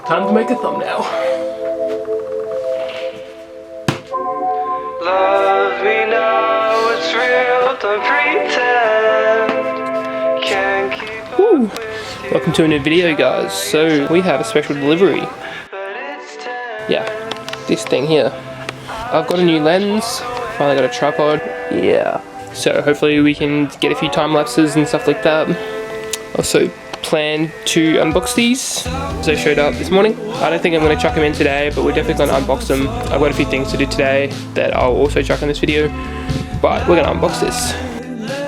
Time to make a thumbnail. Love me now, it's real, don't pretend. Can't keep up with you. Welcome to a new video, guys. So we have a special delivery. Yeah, this thing here. I've got a new lens, finally got a tripod. Yeah, so hopefully we can get a few time lapses and stuff like that. Also plan to unbox these. They showed up this morning. I don't think I'm going to chuck them in today, but we're definitely going to unbox them. I've got a few things to do today that I'll also chuck in this video, but we're going to unbox this.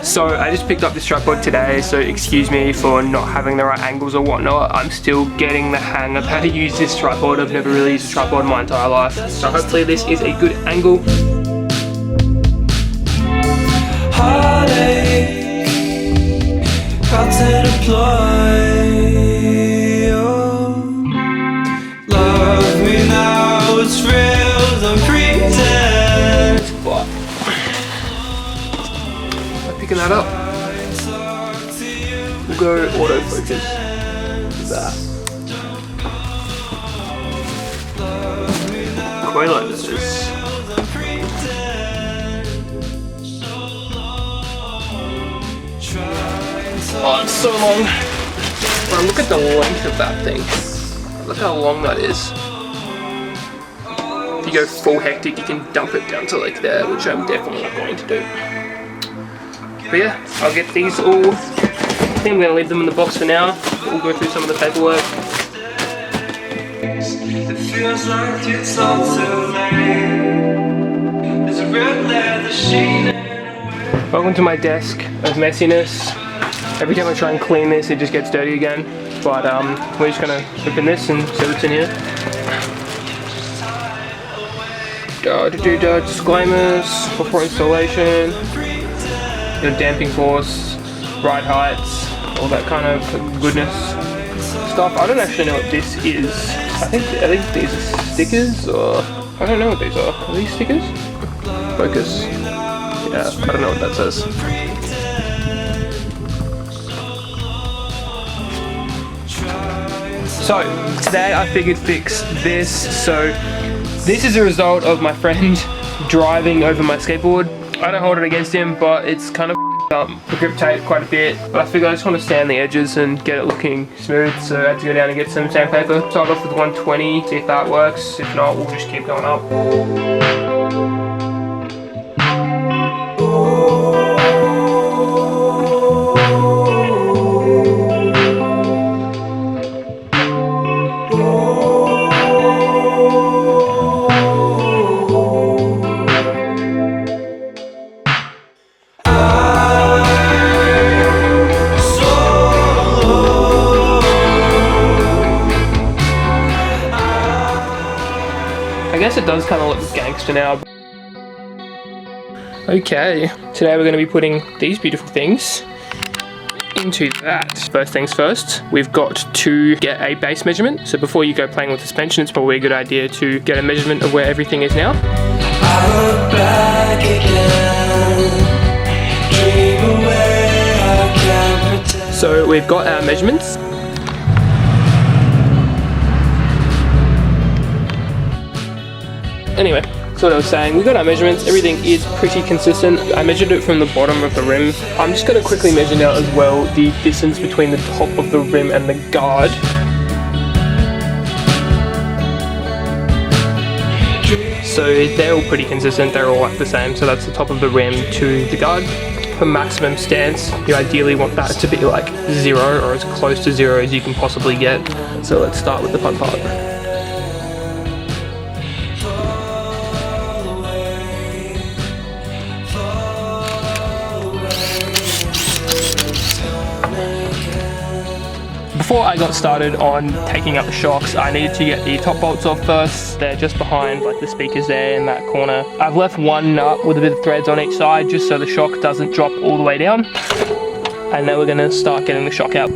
So I just picked up this tripod today, so excuse me for not having the right angles or whatnot. I'm still getting the hang of how to use this tripod. I've never really used a tripod in my entire life, so hopefully this is a good angle. Heartache, about to deploy. Love me now, it's real, don't pretend. But picking that up, we'll go autofocus. That. Coilovers. Oh, it's so long. Well, look at the length of that thing. Look how long that is. If you go full hectic, you can dump it down to like there, which I'm definitely not going to do. But yeah, I'll get these all. I think I'm going to leave them in the box for now. We'll go through some of the paperwork. It feels like it's all too late. There's a red leather sheet. Welcome to my desk of messiness. Every time I try and clean this, it just gets dirty again. But we're just going to open this and see what's in here. Disclaimers before installation. Your damping force, ride heights, all that kind of goodness stuff. I don't actually know what this is. I think these are stickers, or I don't know what these are. Are these stickers? Focus. Yeah, I don't know what that says. So today I figured fix this. So this is a result of my friend driving over my skateboard. I don't hold it against him, but it's kind of up. The grip tape quite a bit, but I figured I just want to sand the edges and get it looking smooth, so I had to go down and get some sandpaper. Start off with 120, see if that works. If not, we'll just keep going up. I guess it does kind of look gangster now. Okay, today we're going to be putting these beautiful things into that. First things first, we've got to get a base measurement. So before you go playing with suspension, it's probably a good idea to get a measurement of where everything is now. I look back again, dream away, I can't pretend. So we've got our measurements. Anyway, so what I was saying, we got our measurements, everything is pretty consistent. I measured it from the bottom of the rim. I'm just going to quickly measure now as well the distance between the top of the rim and the guard. So they're all pretty consistent, they're all like the same, so that's the top of the rim to the guard. For maximum stance, you ideally want that to be like 0 or as close to 0 as you can possibly get. So let's start with the fun part. Before I got started on taking up the shocks, I needed to get the top bolts off first. They're just behind like the speakers there in that corner. I've left one nut with a bit of threads on each side just so the shock doesn't drop all the way down. And now we're going to start getting the shock out.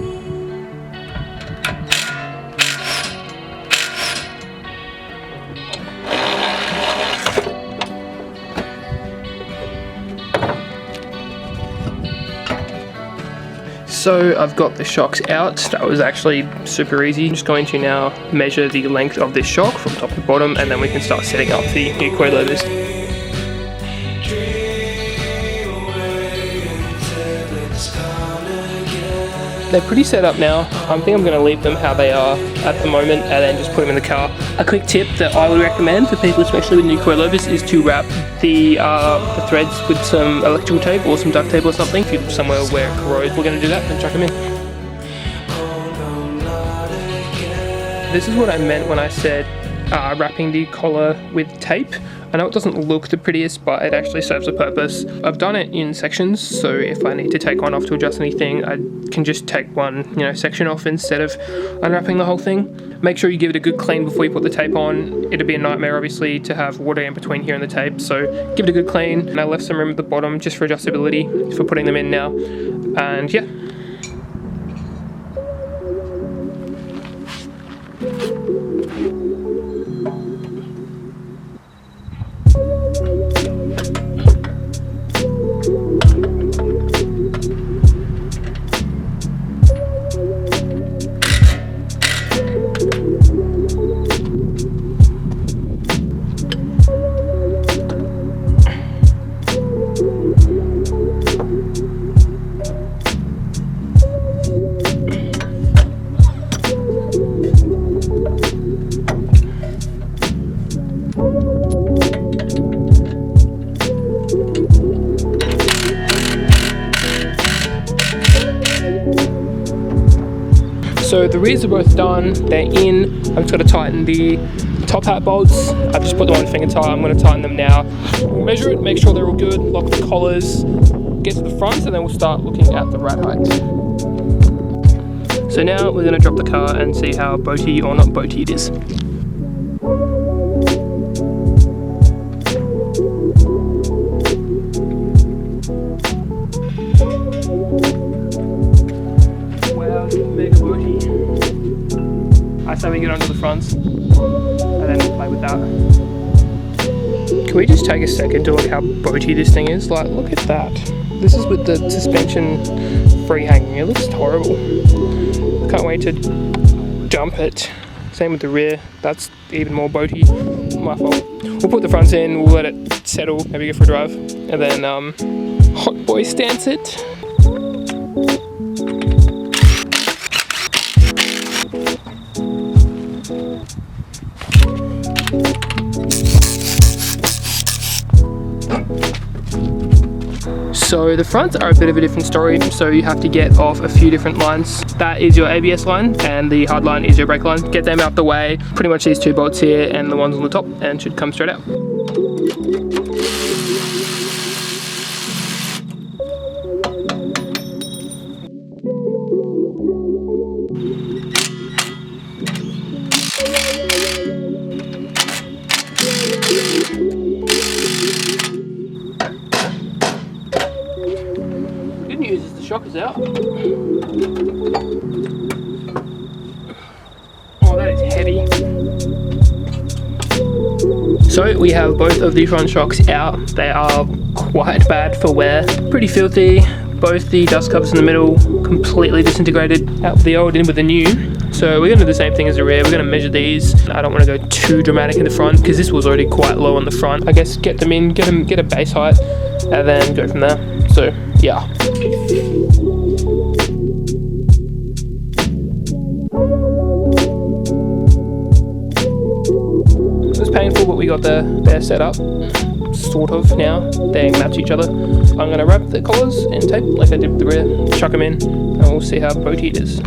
So I've got the shocks out. That was actually super easy. I'm just going to now measure the length of this shock from top to bottom, and then we can start setting up the new coilovers. They're pretty set up now. I think I'm going to leave them how they are at the moment and then just put them in the car. A quick tip that I would recommend for people, especially with new coilovers, is to wrap the threads with some electrical tape or some duct tape or something. If you're somewhere where it corrodes, we're going to do that and chuck them in. This is what I meant when I said wrapping the collar with tape. I know it doesn't look the prettiest, but it actually serves a purpose. I've done it in sections, so if I need to take one off to adjust anything, I can just take one, section off instead of unwrapping the whole thing. Make sure you give it a good clean before you put the tape on. It'd be a nightmare, obviously, to have water in between here and the tape, so give it a good clean. And I left some room at the bottom just for adjustability for putting them in now. And yeah. So the rears are both done, they're in. I've just got to tighten the top hat bolts. I've just put them on finger tight. I'm going to tighten them now. We'll measure it, make sure they're all good, lock the collars, get to the front, and then we'll start looking at the rad height. So now we're going to drop the car and see how boaty or not boaty it is. Mega boaty. I say we get onto the fronts and then we'll play with that. Can we just take a second to look how boaty this thing is? Like, look at that. This is with the suspension free hanging. It looks horrible. Can't wait to dump it. Same with the rear. That's even more boaty. My fault. We'll put the fronts in, we'll let it settle, maybe go for a drive, and then hot boy stance it. So the fronts are a bit of a different story, so you have to get off a few different lines. That is your ABS line and the hard line is your brake line. Get them out the way, pretty much these two bolts here and the ones on the top, and should come straight out. Good news is the shock is out. Oh, that is heavy. So we have both of the front shocks out. They are quite bad for wear. Pretty filthy. Both the dust covers in the middle completely disintegrated. Out with the old, in with the new. So we're going to do the same thing as the rear. We're going to measure these. I don't want to go too dramatic in the front because this was already quite low on the front. I guess get them in, get a base height, and then go from there. So yeah. It was painful, but we got they're set up, sort of now. They match each other. I'm going to wrap the collars in tape like I did with the rear, chuck them in, and we'll see how boaty it is.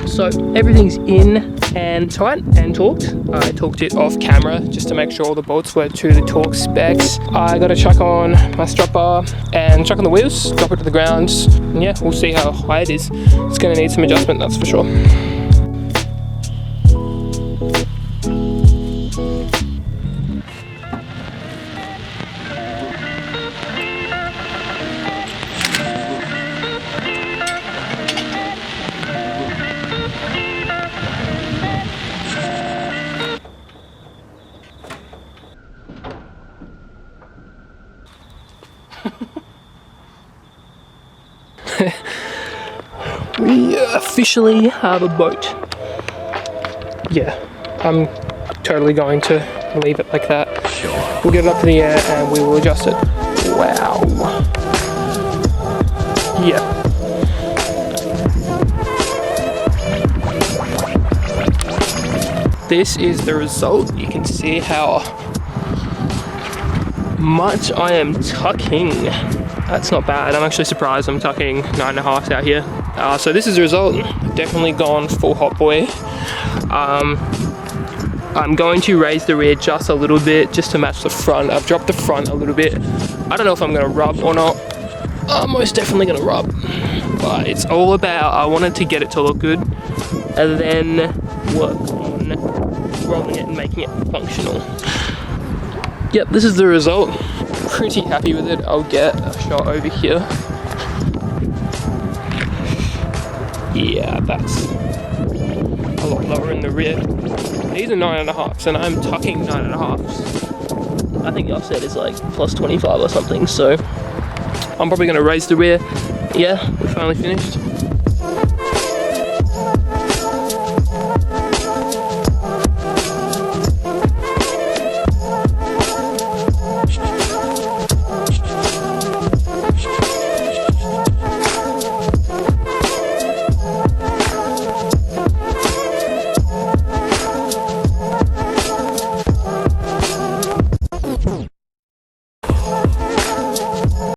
So everything's in and tight and torqued. I torqued it off camera just to make sure all the bolts were to the torque specs. I got to chuck on my strut bar and chuck on the wheels, drop it to the ground. And yeah, we'll see how high it is. It's going to need some adjustment, that's for sure. We officially have a boat. Yeah, I'm totally going to leave it like that. We'll get it up to the air and we will adjust it. Wow. Yeah. This is the result. You can see how much I am tucking. That's not bad. I'm actually surprised I'm tucking 9.5 out here. So this is the result. Definitely gone full hot boy. I'm going to raise the rear just a little bit just to match the front. I've dropped the front a little bit. I don't know if I'm going to rub or not. I'm most definitely going to rub. But it's all about, I wanted to get it to look good and then work on rolling it and making it functional. Yep, this is the result. Pretty happy with it. I'll get a shot over here. Yeah, that's a lot lower in the rear. These are 9.5s and I'm tucking 9.5s. I think the offset is like plus 25 or something, so I'm probably going to raise the rear. Yeah, we're finally finished.